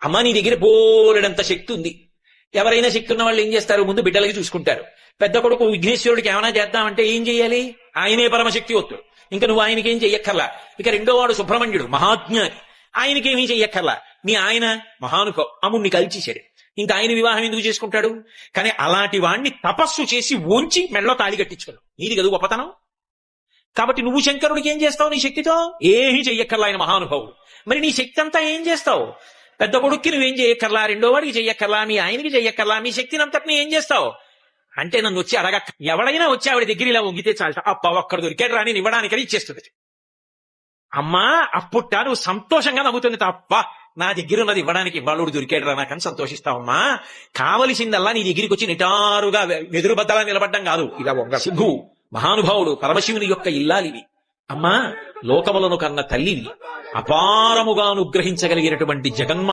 అమ్మ నీ దగ్గర బోలెడంత శక్తి ఉంది. ఎవరైనా శక్తి ఉన్న వాళ్ళు ఏం చేస్తారు, ముందు బిడ్డలకి చూసుకుంటారు. పెద్ద కొడుకు విఘ్నేశ్వరుడికి ఏమైనా చేద్దామంటే ఏం చెయ్యాలి, ఆయనే పరమశక్తి వస్తుడు, ఇంకా నువ్వు ఆయనకేం చెయ్యక్కర్లా. ఇక రెండో వాడు సుబ్రహ్మణ్యుడు మహాజ్ఞాని, ఆయనకేమీ చెయ్యక్కర్లా. మీ ఆయన మహానుకో అమ్ముణ్ణి కలిచేశాడు, ఇంకా ఆయన వివాహం ఎందుకు చేసుకుంటాడు. కానీ అలాంటి వాణ్ణి తపస్సు చేసి ఉంచి మెడలో తాళి కట్టించుకోడు, నీది కదా గొప్పతనం. కాబట్టి నువ్వు శంకరుడికి ఏం చేస్తావు నీ శక్తితో, ఏమీ చెయ్యక్కర్లా, ఆయన మహానుభావుడు. మరి నీ శక్తి అంతా ఏం చేస్తావు, పెద్ద కొడుక్కి నువ్వేం చెయ్యక్కర్లా, రెండో వాడికి చెయ్యక్కర్లా, మీ ఆయనకి చెయ్యక్కర్లా, మీ శక్తిని అంతటిని ఏం చేస్తావు అంటే నన్ను వచ్చి అడగక్క. ఎవడైనా వచ్చి ఆవిడ దగ్గర ఇలా వంగితే చాలట, అప్ప ఒక్కడ దొరికాడు రాని ఇవ్వడానికని ఇచ్చేస్తుంది. అమ్మా అప్పుట్ట నువ్వు సంతోషంగా నవ్వుతుంది తప్ప, నా దగ్గర ఉన్నది ఇవ్వడానికి ఇవాళుడు దొరికాడు రా నాకని సంతోషిస్తావమ్మా. కావలసిందల్లా నీ దగ్గరికి వచ్చి నిటారుగా వెదురు బద్దలా నిలబడ్డం కాదు. ఇలా వంగ సింహు మహానుభావుడు పరమశివుని యొక్క ఇల్లాలివి. అమ్మా లోకములను కన్న తల్లివి, అపారముగా అనుగ్రహించగలిగినటువంటి జగన్మ